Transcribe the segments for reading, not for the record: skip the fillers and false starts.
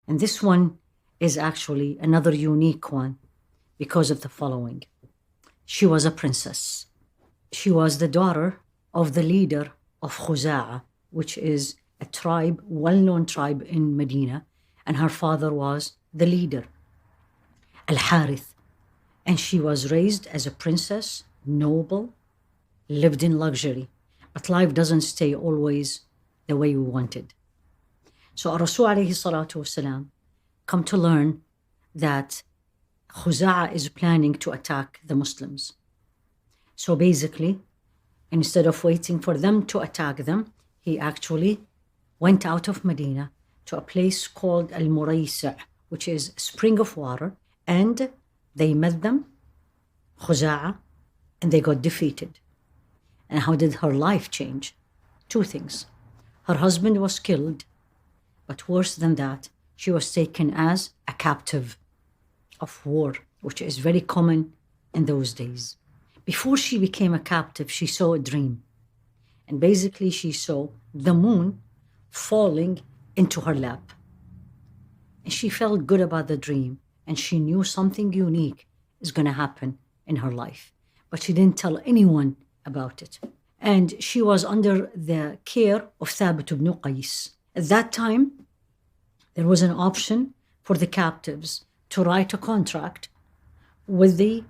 And this one is actually another unique one because of the following. She was a princess. She was the daughter of the leader of Khuza'a, which is a tribe, well-known tribe in Medina, and her father was the leader, Al-Harith. And she was raised as a princess, noble, lived in luxury. But life doesn't stay always the way we wanted. So Rasul alayhi salatu wasalam come to learn that Khuza'a is planning to attack the Muslims. So basically, instead of waiting for them to attack them, he actually went out of Medina to a place called Al-Muraysi', which is a spring of water, and they met them, Khuza'a, and they got defeated. And how did her life change? Two things. Her husband was killed, but worse than that, she was taken as a captive of war, which is very common in those days. Before she became a captive, she saw a dream. And basically she saw the moon falling into her lap. And she felt good about the dream, and she knew something unique is going to happen in her life. But she didn't tell anyone about it. And she was under the care of Thabit ibn Qais. At that time, there was an option for the captives to write a contract with the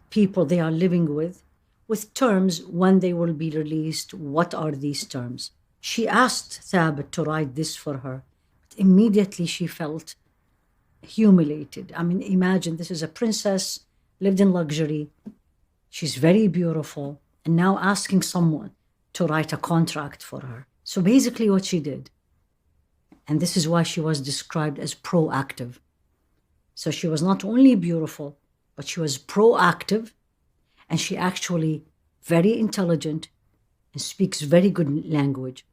people they are living with terms when they will be released. What are these terms? She asked Thabit to write this for her. But immediately she felt humiliated. I mean, imagine this is a princess, lived in luxury. She's very beautiful. And now asking someone to write a contract for her. So basically what she did, and this is why she was described as proactive. So she was not only beautiful, but she was proactive, and she actually very intelligent and speaks very good language.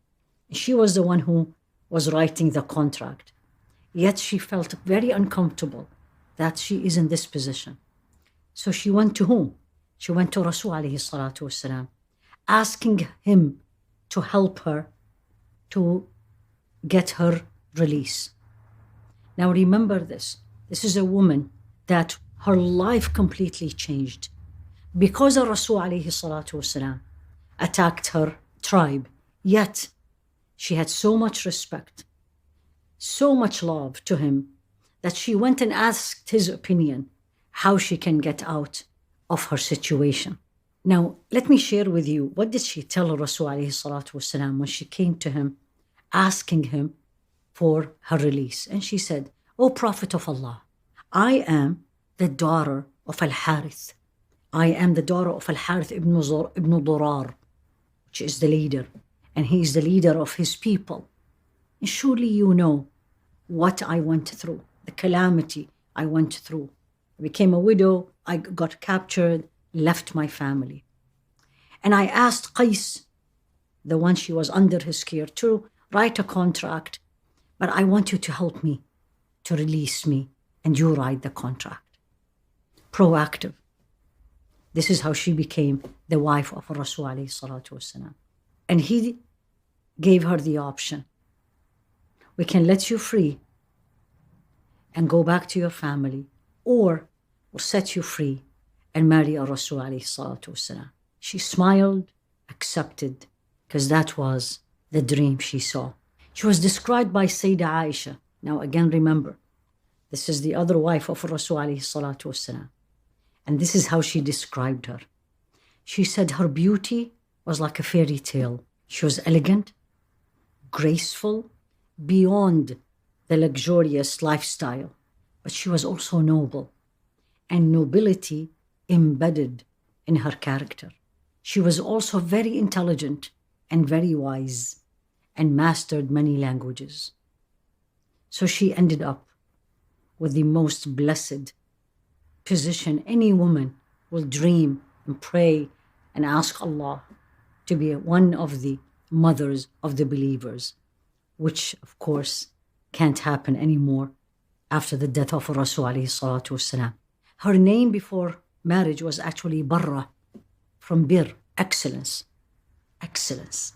She was the one who was writing the contract. Yet she felt very uncomfortable that she is in this position. So she went to whom? She went to Rasul alayhi salatu wasalam, asking him to help her to get her release. Now remember this. This is a woman that her life completely changed because Rasul alayhi salatu wasalam attacked her tribe. Yet she had so much respect, so much love to him, that she went and asked his opinion how she can get out of her situation. Now, let me share with you, what did she tell Rasul alayhi salatu wasalam when she came to him, asking him for her release? And she said, "O Prophet of Allah, I am the daughter of Al-Harith. I am the daughter of Al-Harith ibn Durar, which is the leader, and he is the leader of his people. And surely you know what I went through, the calamity I went through. I became a widow, I got captured, left my family. And I asked Qais, the one she was under his care, to write a contract, but I want you to help me, to release me, and you write the contract." Proactive. This is how she became the wife of Rasul alayhi salatu wasalam. And he gave her the option. We can let you free and go back to your family, or we'll set you free and marry Rasul alayhi salatu wasalam. She smiled, accepted, because that was the dream she saw. She was described by Sayyida Aisha. Now again, remember, this is the other wife of Rasul alayhi salatu wasalam. And this is how she described her. She said her beauty was like a fairy tale. She was elegant, graceful, beyond the luxurious lifestyle, but she was also noble, and nobility embedded in her character. She was also very intelligent and very wise, and mastered many languages. So she ended up with the most blessed position any woman will dream and pray and ask Allah to be one of the mothers of the believers, which of course can't happen anymore after the death of Rasul alayhi salatu wasalam. Her name before marriage was actually Barra, from Bir, excellence. Excellence.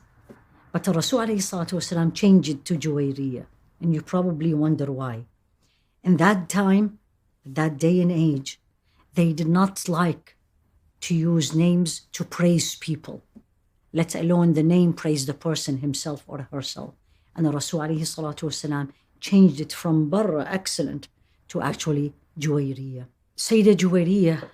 But Rasul alayhi salatu wasalam changed it to Juwairiyah. And you probably wonder why. In that time, that day and age, they did not like to use names to praise people, let alone the name praise the person himself or herself. And the Rasul alayhi salatu wasalam changed it from barra, excellent, to actually Juwairiyah. Sayyida Juwairiyah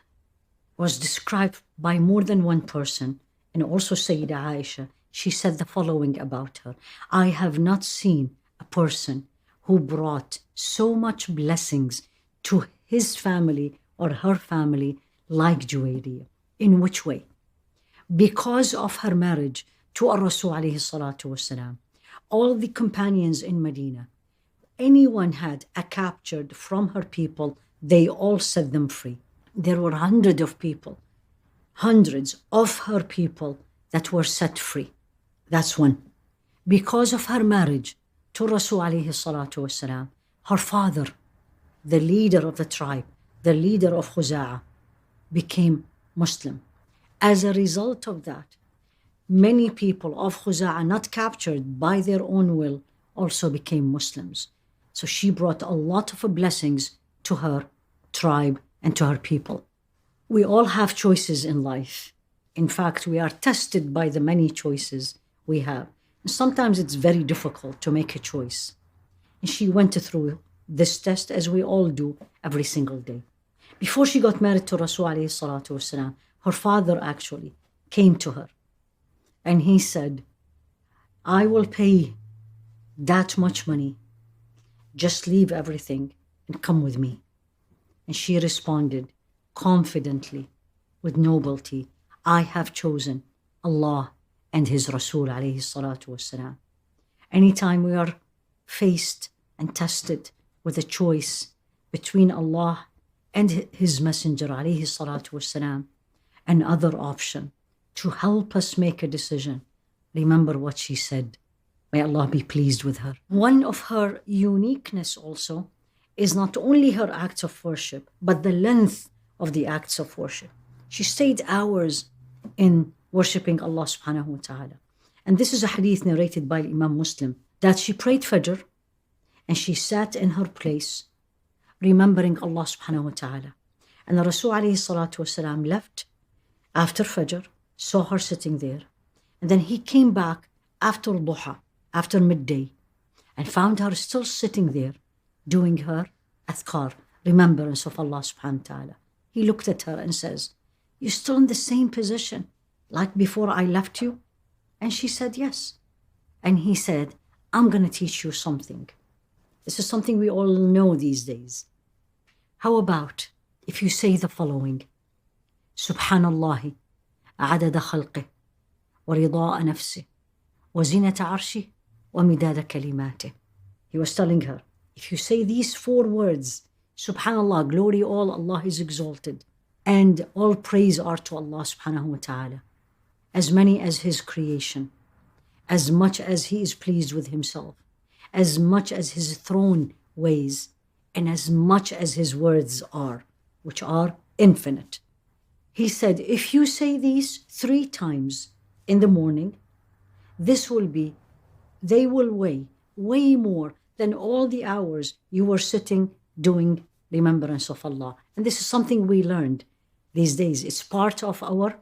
was described by more than one person, and also Sayyida Aisha. She said the following about her: I have not seen a person who brought so much blessings to his family or her family like Juwairiyah. In which way? Because of her marriage to Rasul alayhi salatu wasalam, all the companions in Medina, anyone had a captured from her people, they all set them free. There were hundreds of her people that were set free. That's one. Because of her marriage to Rasul alayhi salatu wasalam, her father, the leader of the tribe, the leader of Khuza'a, became Muslim. As a result of that, many people of Khuza'a, not captured by their own will, also became Muslims. So she brought a lot of blessings to her tribe and to her people. We all have choices in life. In fact, we are tested by the many choices we have. And sometimes it's very difficult to make a choice. And she went through this test, as we all do every single day. Before she got married to Rasul alayhi salatu wasalam, her father actually came to her and he said, I will pay that much money. Just leave everything and come with me. And she responded confidently, with nobility, I have chosen Allah and His Rasul alayhi salatu wasalam. Anytime we are faced and tested with a choice between Allah and His Messenger alayhi salatu wasalam, another option to help us make a decision, remember what she said. May Allah be pleased with her. One of her uniqueness also is not only her acts of worship, but the length of the acts of worship. She stayed hours in worshipping Allah subhanahu wa ta'ala. And this is a hadith narrated by Imam Muslim, that she prayed Fajr and she sat in her place remembering Allah subhanahu wa ta'ala. And the Rasul alayhi salatu wasalam left after Fajr, saw her sitting there. And then he came back after Duha, after midday, and found her still sitting there doing her adhkar, remembrance of Allah subhanahu wa ta'ala. He looked at her and says, you're still in the same position like before I left you? And she said, yes. And he said, I'm going to teach you something. This is something we all know these days. How about if you say the following: Subhanallah, adada khalqih, wa rida'a nafsih, wa zinata arshih, wa midada kalimatih. He was telling her, if you say these 4 words, Subhanallah, glory all, Allah is exalted, and all praise are to Allah subhanahu wa ta'ala, as many as His creation, as much as He is pleased with Himself, as much as His throne weighs, and as much as His words are, which are infinite. He said, if you say these 3 times in the morning, they will weigh way more than all the hours you were sitting doing remembrance of Allah. And this is something we learned these days. It's part of our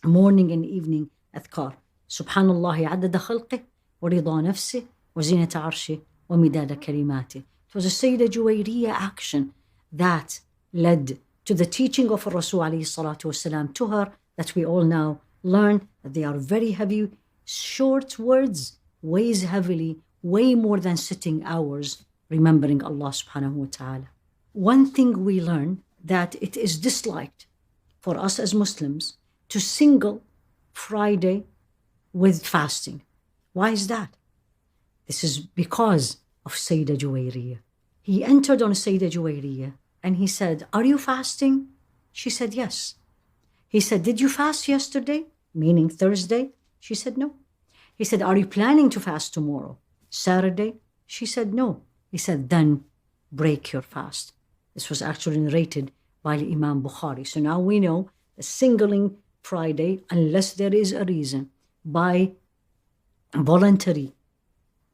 morning and evening adhkar. Subhanallah adada khalqih, wa rida nafsih, wa zinata arshih, wa midada kalimatih. It was a Sayyida Juwairiyah action that led to the teaching of Rasul alayhi salatu wasalam to her, that we all now learn that they are very heavy. Short words weighs heavily, way more than sitting hours remembering Allah subhanahu wa ta'ala. One thing we learn, that it is disliked for us as Muslims to single Friday with fasting. Why is that? This is because of Sayyida Juwairiyah. He entered on Sayyida Juwairiyah and he said, are you fasting? She said, yes. He said, did you fast yesterday? Meaning Thursday? She said, no. He said, are you planning to fast tomorrow? Saturday? She said, no. He said, then break your fast. This was actually narrated by Imam Bukhari. So now we know that singling Friday, unless there is a reason, by voluntary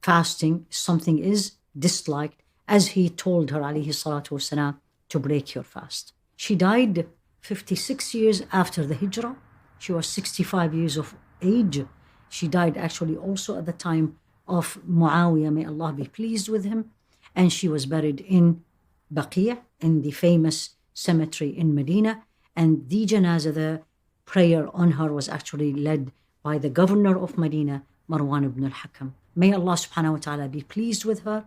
fasting, something is disliked, as he told her, alayhi salatu wasalam, to break your fast. She died 56 years after the hijrah. She was 65 years of age. She died actually also at the time of Muawiyah, may Allah be pleased with him. And she was buried in Baqi', in the famous cemetery in Medina. And the janazah, the prayer on her, was actually led by the governor of Medina, Marwan ibn al-Hakam. May Allah subhanahu wa ta'ala be pleased with her